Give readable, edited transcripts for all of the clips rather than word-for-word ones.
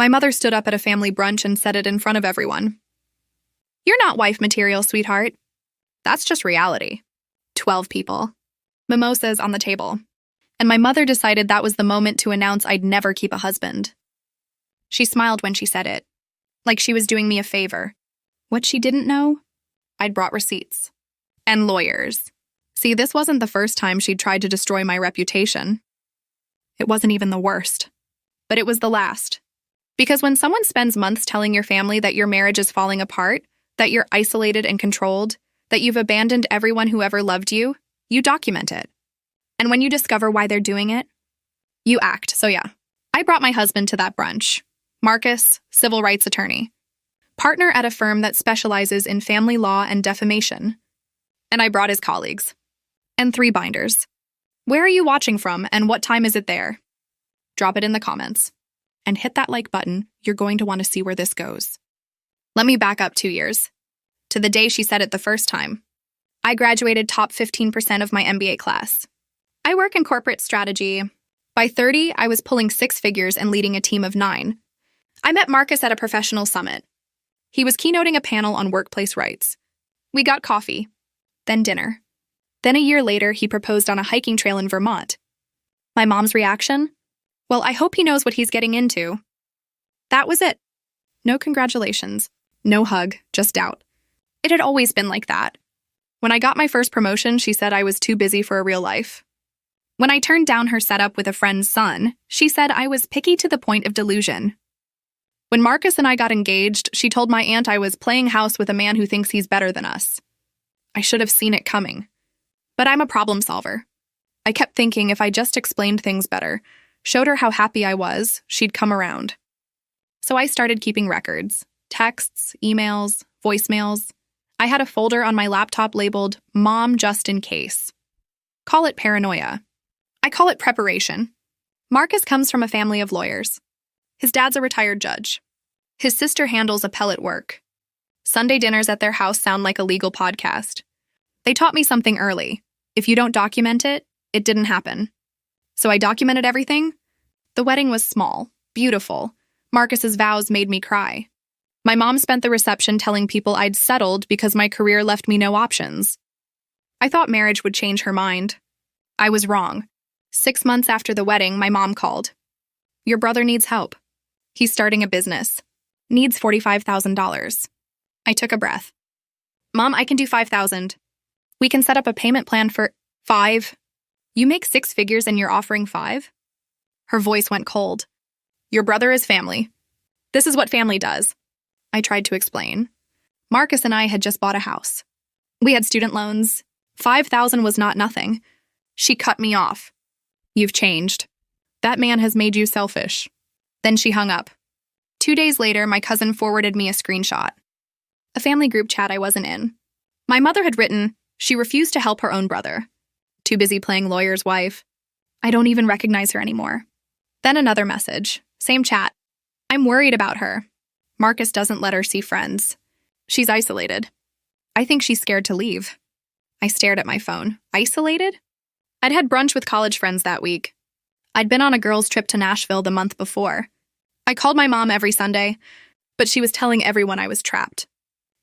My mother stood up at a family brunch and said it in front of everyone. "You're not wife material, sweetheart. That's just reality." 12 people. Mimosas on the table. And my mother decided that was the moment to announce I'd never keep a husband. She smiled when she said it, like she was doing me a favor. What she didn't know? I'd brought receipts. And lawyers. See, this wasn't the first time she'd tried to destroy my reputation. It wasn't even the worst. But it was the last. Because when someone spends months telling your family that your marriage is falling apart, that you're isolated and controlled, that you've abandoned everyone who ever loved you, you document it. And when you discover why they're doing it, you act. So yeah, I brought my husband to that brunch. Marcus, civil rights attorney. Partner at a firm that specializes in family law and defamation. And I brought his colleagues. And 3 binders. Where are you watching from and what time is it there? Drop it in the comments. And hit that like button. You're going to want to see where this goes. Let me back up 2 years. To the day she said it the first time. I graduated top 15% of my MBA class. I work in corporate strategy. By 30, I was pulling 6 figures and leading a team of 9. I met Marcus at a professional summit. He was keynoting a panel on workplace rights. We got coffee, then dinner. Then a year later, he proposed on a hiking trail in Vermont. My mom's reaction? Well, I hope he knows what he's getting into. That was it. No congratulations, no hug, just doubt. It had always been like that. When I got my first promotion, she said I was too busy for a real life. When I turned down her setup with a friend's son, she said I was picky to the point of delusion. When Marcus and I got engaged, she told my aunt I was playing house with a man who thinks he's better than us. I should have seen it coming. But I'm a problem solver. I kept thinking if I just explained things better, showed her how happy I was, she'd come around. So I started keeping records, texts, emails, voicemails. I had a folder on my laptop labeled Mom Just In Case. Call it paranoia. I call it preparation. Marcus comes from a family of lawyers. His dad's a retired judge. His sister handles appellate work. Sunday dinners at their house sound like a legal podcast. They taught me something early. If you don't document it, it didn't happen. So I documented everything. The wedding was small, beautiful. Marcus's vows made me cry. My mom spent the reception telling people I'd settled because my career left me no options. I thought marriage would change her mind. I was wrong. 6 months after the wedding, my mom called. Your brother needs help. He's starting a business. Needs $45,000. I took a breath. Mom, I can do $5,000. We can set up a payment plan for $5,000. You make 6 figures and you're offering $5,000? Her voice went cold. Your brother is family. This is what family does. I tried to explain. Marcus and I had just bought a house. We had student loans. $5,000 was not nothing. She cut me off. You've changed. That man has made you selfish. Then she hung up. 2 days later, my cousin forwarded me a screenshot. A family group chat I wasn't in. My mother had written, she refused to help her own brother. Too busy playing lawyer's wife. I don't even recognize her anymore. Then another message. Same chat. I'm worried about her. Marcus doesn't let her see friends. She's isolated. I think she's scared to leave. I stared at my phone. Isolated? I'd had brunch with college friends that week. I'd been on a girls' trip to Nashville the month before. I called my mom every Sunday, but she was telling everyone I was trapped.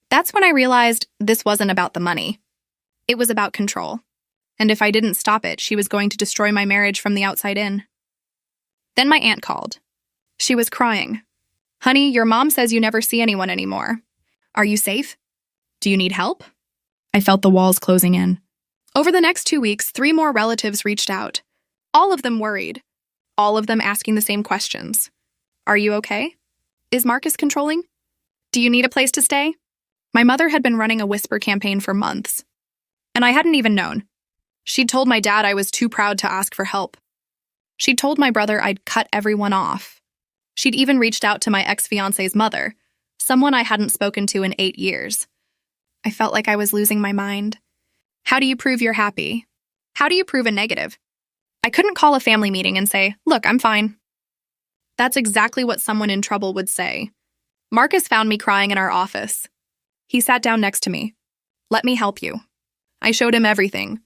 That's when I realized this wasn't about the money. It was about control. And if I didn't stop it, she was going to destroy my marriage from the outside in. Then my aunt called. She was crying. Honey, your mom says you never see anyone anymore. Are you safe? Do you need help? I felt the walls closing in. Over the next 2 weeks, 3 more relatives reached out. All of them worried. All of them asking the same questions. Are you okay? Is Marcus controlling? Do you need a place to stay? My mother had been running a whisper campaign for months. And I hadn't even known. She'd told my dad I was too proud to ask for help. She'd told my brother I'd cut everyone off. She'd even reached out to my ex-fiance's mother, someone I hadn't spoken to in 8 years. I felt like I was losing my mind. How do you prove you're happy? How do you prove a negative? I couldn't call a family meeting and say, look, I'm fine. That's exactly what someone in trouble would say. Marcus found me crying in our office. He sat down next to me. Let me help you. I showed him everything.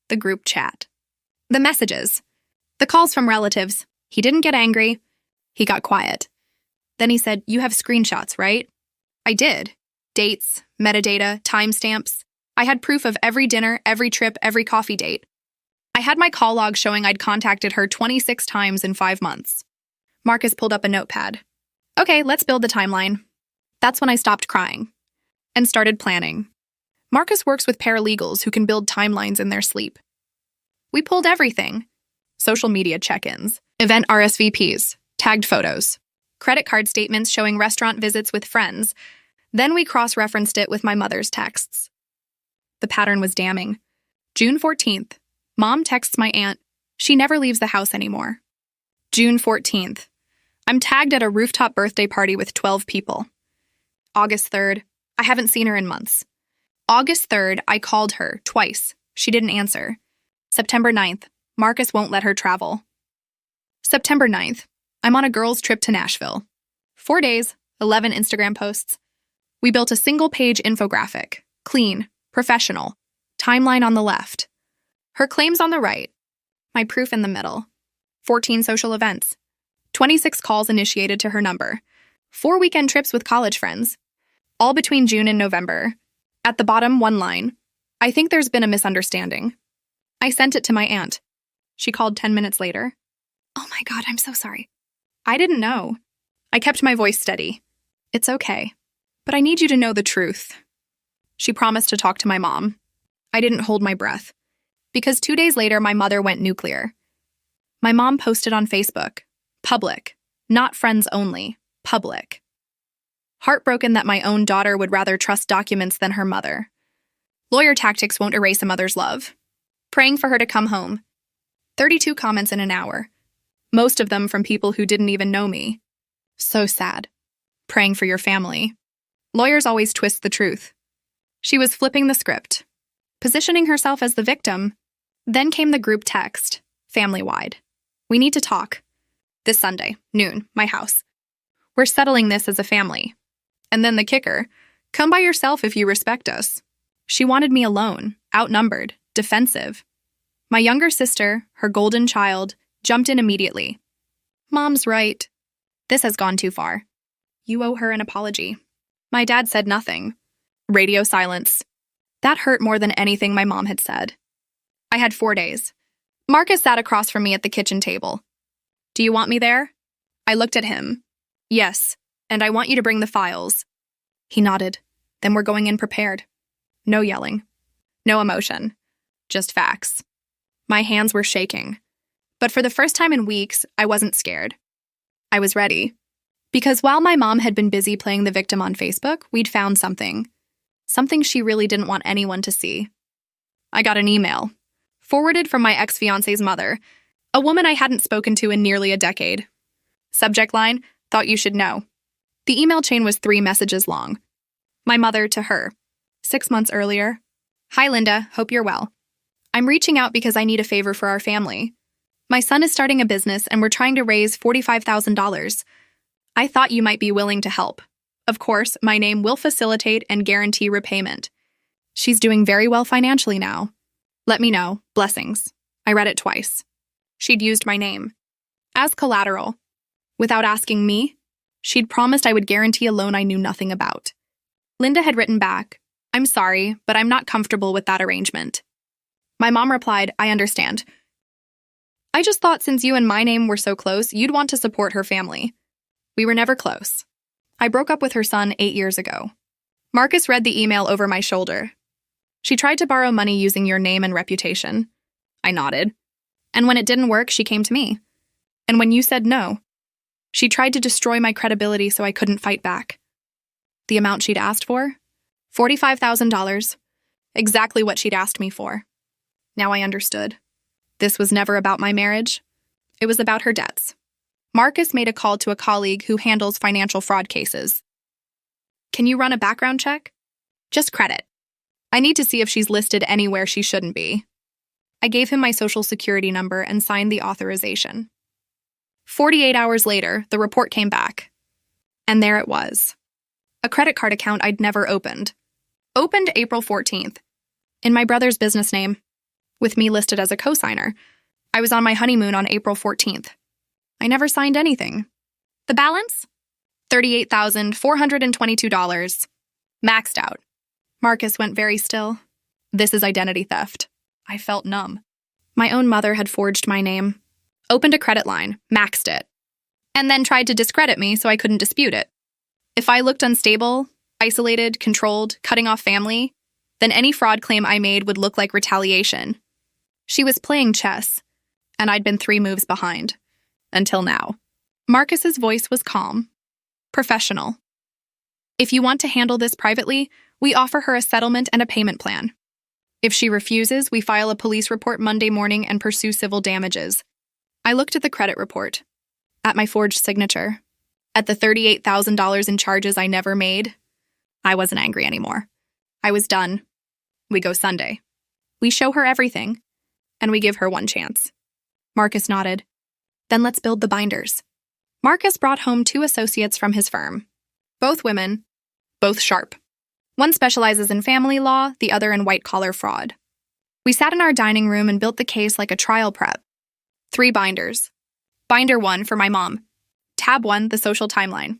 The group chat. The messages. The calls from relatives. He didn't get angry. He got quiet. Then he said, "You have screenshots, right?" I did. Dates, metadata, timestamps. I had proof of every dinner, every trip, every coffee date. I had my call log showing I'd contacted her 26 times in 5 months. Marcus pulled up a notepad. "Okay, let's build the timeline." That's when I stopped crying and started planning. Marcus works with paralegals who can build timelines in their sleep. We pulled everything. Social media check-ins, event RSVPs, tagged photos, credit card statements showing restaurant visits with friends. Then we cross-referenced it with my mother's texts. The pattern was damning. June 14th. Mom texts my aunt. She never leaves the house anymore. June 14th. I'm tagged at a rooftop birthday party with 12 people. August 3rd. I haven't seen her in months. August 3rd, I called her twice. She didn't answer. September 9th. Marcus won't let her travel. September 9th. I'm on a girls' trip to Nashville. 4 days, 11 Instagram posts. We built a single-page infographic. Clean, professional. Timeline on the left. Her claims on the right. My proof in the middle. 14 social events. 26 calls initiated to her number. 4 weekend trips with college friends. All between June and November. At the bottom, one line. I think there's been a misunderstanding. I sent it to my aunt. She called 10 minutes later. "Oh my God, I'm so sorry." I didn't know. I kept my voice steady. "It's okay, but I need you to know the truth." She promised to talk to my mom. I didn't hold my breath. Because 2 days later, my mother went nuclear. My mom posted on Facebook. Public. Not friends only. Public. Heartbroken that my own daughter would rather trust documents than her mother. Lawyer tactics won't erase a mother's love. Praying for her to come home. 32 comments in an hour. Most of them from people who didn't even know me. So sad. Praying for your family. Lawyers always twist the truth. She was flipping the script. Positioning herself as the victim. Then came the group text. Family-wide. "We need to talk. This Sunday, noon, my house. We're settling this as a family." And then the kicker. "Come by yourself if you respect us." She wanted me alone, outnumbered, defensive. My younger sister, her golden child, jumped in immediately. "Mom's right. This has gone too far. You owe her an apology." My dad said nothing. Radio silence. That hurt more than anything my mom had said. I had 4 days. Marcus sat across from me at the kitchen table. "Do you want me there?" I looked at him. "Yes, and I want you to bring the files." He nodded. "Then we're going in prepared." No yelling. No emotion. Just facts. My hands were shaking. But for the first time in weeks, I wasn't scared. I was ready. Because while my mom had been busy playing the victim on Facebook, we'd found something. Something she really didn't want anyone to see. I got an email. Forwarded from my ex-fiance's mother, a woman I hadn't spoken to in nearly a decade. Subject line, "Thought you should know." The email chain was 3 messages long. My mother to her. 6 months earlier. "Hi, Linda. Hope you're well. I'm reaching out because I need a favor for our family. My son is starting a business and we're trying to raise $45,000. I thought you might be willing to help. Of course, my name will facilitate and guarantee repayment. She's doing very well financially now. Let me know. Blessings." I read it twice. She'd used my name. As collateral. Without asking me, she'd promised I would guarantee a loan I knew nothing about. Linda had written back, "I'm sorry, but I'm not comfortable with that arrangement." My mom replied, "I understand. I just thought since you and my name were so close, you'd want to support her family." We were never close. I broke up with her son 8 years ago. Marcus read the email over my shoulder. "She tried to borrow money using your name and reputation." I nodded. "And when it didn't work, she came to me. And when you said no, she tried to destroy my credibility so I couldn't fight back." The amount she'd asked for? $45,000. Exactly what she'd asked me for. Now I understood. This was never about my marriage. It was about her debts. Marcus made a call to a colleague who handles financial fraud cases. "Can you run a background check? Just credit. I need to see if she's listed anywhere she shouldn't be." I gave him my social security number and signed the authorization. 48 hours later, the report came back. And there it was. A credit card account I'd never opened. Opened April 14th. In my brother's business name. With me listed as a cosigner. I was on my honeymoon on April 14th. I never signed anything. The balance? $38,422. Maxed out. Marcus went very still. This is identity theft. I felt numb. My own mother had forged my name, opened a credit line, maxed it, and then tried to discredit me so I couldn't dispute it. If I looked unstable, isolated, controlled, cutting off family, then any fraud claim I made would look like retaliation. She was playing chess, and I'd been 3 moves behind. Until now. Marcus's voice was calm, professional. If you want to handle this privately, we offer her a settlement and a payment plan. If she refuses, we file a police report Monday morning and pursue civil damages. I looked at the credit report, at my forged signature, at the $38,000 in charges I never made. I wasn't angry anymore. I was done. We go Sunday. We show her everything, and we give her one chance. Marcus nodded. Then let's build the binders. Marcus brought home 2 associates from his firm. Both women, both sharp. One specializes in family law, the other in white-collar fraud. We sat in our dining room and built the case like a trial prep. 3 binders. Binder 1 for my mom. Tab 1, the social timeline.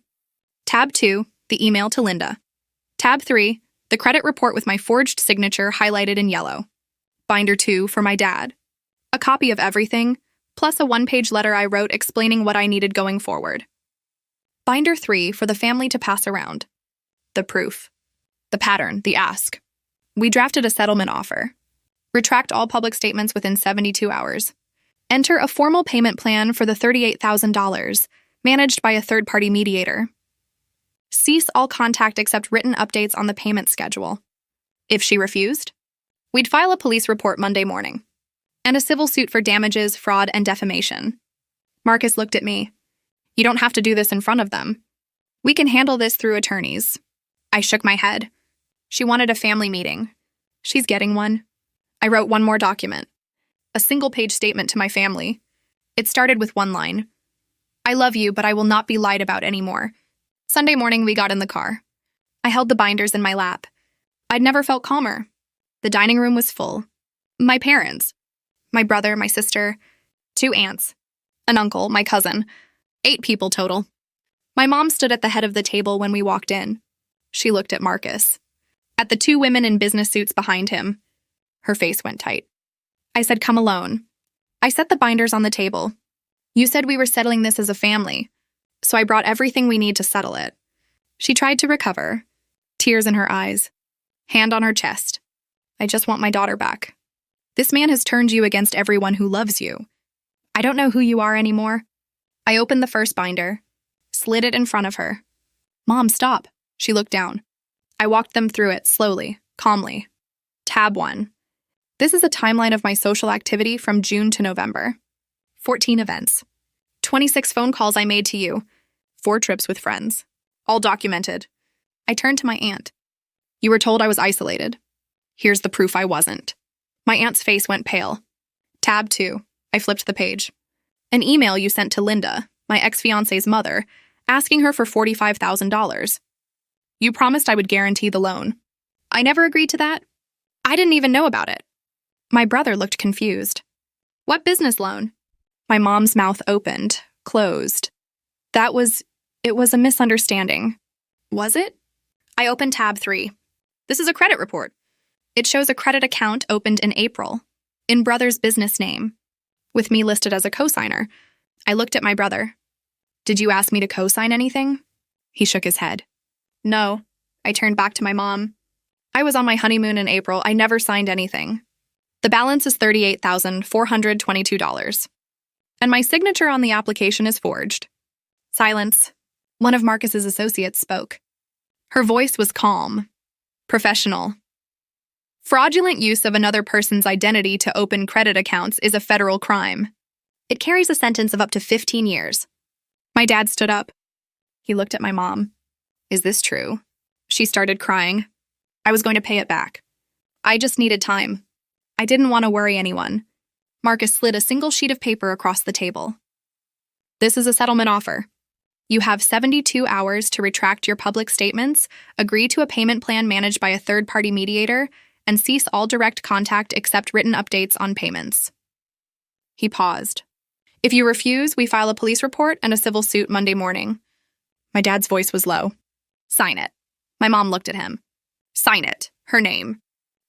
Tab 2, the email to Linda. Tab 3, the credit report with my forged signature highlighted in yellow. Binder 2 for my dad. A copy of everything, plus a 1-page letter I wrote explaining what I needed going forward. Binder 3 for the family to pass around. The proof. The pattern, the ask. We drafted a settlement offer. Retract all public statements within 72 hours. Enter a formal payment plan for the $38,000, managed by a third-party mediator. Cease all contact except written updates on the payment schedule. If she refused, we'd file a police report Monday morning, and a civil suit for damages, fraud, and defamation. Marcus looked at me. You don't have to do this in front of them. We can handle this through attorneys. I shook my head. She wanted a family meeting. She's getting one. I wrote one more document. A single-page statement to my family. It started with one line. I love you, but I will not be lied about anymore. Sunday morning, we got in the car. I held the binders in my lap. I'd never felt calmer. The dining room was full. My parents. My brother, my sister. 2 aunts. An uncle, my cousin. 8 people total. My mom stood at the head of the table when we walked in. She looked at Marcus. At the 2 women in business suits behind him. Her face went tight. I said, come alone. I set the binders on the table. You said we were settling this as a family, so I brought everything we need to settle it. She tried to recover. Tears in her eyes. Hand on her chest. I just want my daughter back. This man has turned you against everyone who loves you. I don't know who you are anymore. I opened the first binder, slid it in front of her. Mom, stop. She looked down. I walked them through it slowly, calmly. Tab 1. This is a timeline of my social activity from June to November. 14 events. 26 phone calls I made to you. 4 trips with friends. All documented. I turned to my aunt. You were told I was isolated. Here's the proof I wasn't. My aunt's face went pale. Tab 2. I flipped the page. An email you sent to Linda, my ex-fiance's mother, asking her for $45,000. You promised I would guarantee the loan. I never agreed to that. I didn't even know about it. My brother looked confused. What business loan? My mom's mouth opened, closed. It was a misunderstanding. Was it? I opened tab 3. This is a credit report. It shows a credit account opened in April, in brother's business name, with me listed as a cosigner. I looked at my brother. Did you ask me to cosign anything? He shook his head. No. I turned back to my mom. I was on my honeymoon in April. I never signed anything. The balance is $38,422. And my signature on the application is forged. Silence. One of Marcus's associates spoke. Her voice was calm, professional. Fraudulent use of another person's identity to open credit accounts is a federal crime. It carries a sentence of up to 15 years. My dad stood up. He looked at my mom. Is this true? She started crying. I was going to pay it back. I just needed time. I didn't want to worry anyone. Marcus slid a single sheet of paper across the table. This is a settlement offer. You have 72 hours to retract your public statements, agree to a payment plan managed by a third-party mediator, and cease all direct contact except written updates on payments. He paused. If you refuse, we file a police report and a civil suit Monday morning. My dad's voice was low. Sign it. My mom looked at him. Sign it. Her name.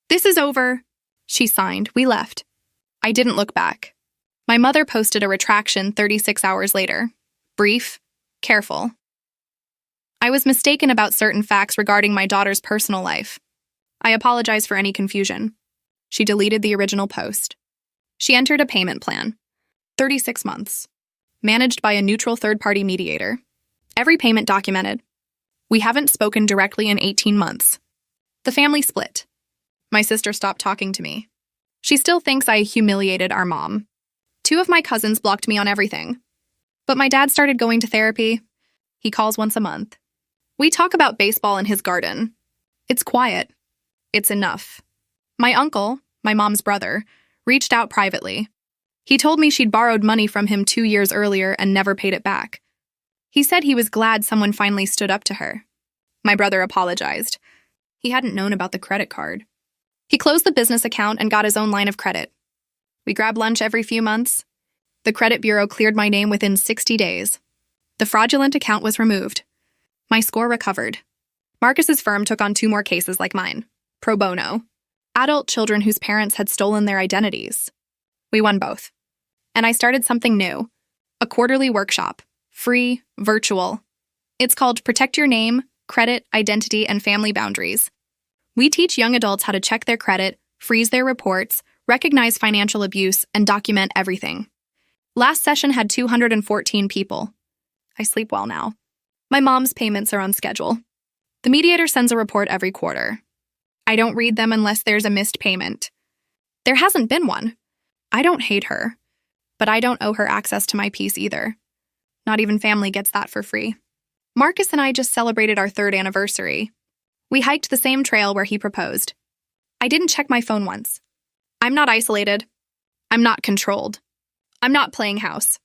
This is over. She signed. We left. I didn't look back. My mother posted a retraction 36 hours later. Brief, careful. I was mistaken about certain facts regarding my daughter's personal life. I apologize for any confusion. She deleted the original post. She entered a payment plan. 36 months. Managed by a neutral third-party mediator. Every payment documented. We haven't spoken directly in 18 months. The family split. My sister stopped talking to me. She still thinks I humiliated our mom. 2 of my cousins blocked me on everything. But my dad started going to therapy. He calls once a month. We talk about baseball in his garden. It's quiet. It's enough. My uncle, my mom's brother, reached out privately. He told me she'd borrowed money from him 2 years earlier and never paid it back. He said he was glad someone finally stood up to her. My brother apologized. He hadn't known about the credit card. He closed the business account and got his own line of credit. We grab lunch every few months. The credit bureau cleared my name within 60 days. The fraudulent account was removed. My score recovered. Marcus's firm took on 2 more cases like mine. Pro bono. Adult children whose parents had stolen their identities. We won both. And I started something new. A quarterly workshop. Free, virtual. It's called Protect Your Name, Credit, Identity, and Family Boundaries. We teach young adults how to check their credit, freeze their reports, recognize financial abuse, and document everything. Last session had 214 people. I sleep well now. My mom's payments are on schedule. The mediator sends a report every quarter. I don't read them unless there's a missed payment. There hasn't been one. I don't hate her, but I don't owe her access to my peace either. Not even family gets that for free. Marcus and I just celebrated our 3rd anniversary. We hiked the same trail where he proposed. I didn't check my phone once. I'm not isolated. I'm not controlled. I'm not playing house.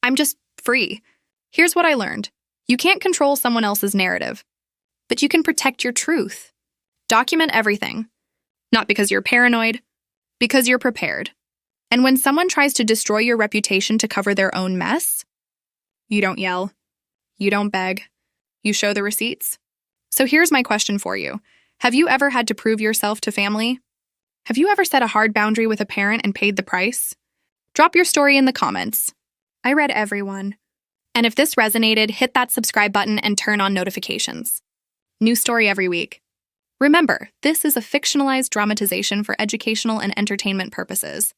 I'm just free. Here's what I learned. You can't control someone else's narrative, but you can protect your truth. Document everything. Not because you're paranoid, because you're prepared. And when someone tries to destroy your reputation to cover their own mess, you don't yell. You don't beg. You show the receipts. So here's my question for you. Have you ever had to prove yourself to family? Have you ever set a hard boundary with a parent and paid the price? Drop your story in the comments. I read everyone. And if this resonated, hit that subscribe button and turn on notifications. New story every week. Remember, this is a fictionalized dramatization for educational and entertainment purposes.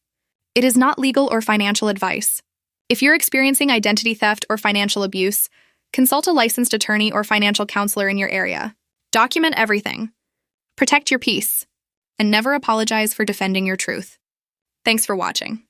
It is not legal or financial advice. If you're experiencing identity theft or financial abuse, consult a licensed attorney or financial counselor in your area. Document everything. Protect your peace. And never apologize for defending your truth. Thanks for watching.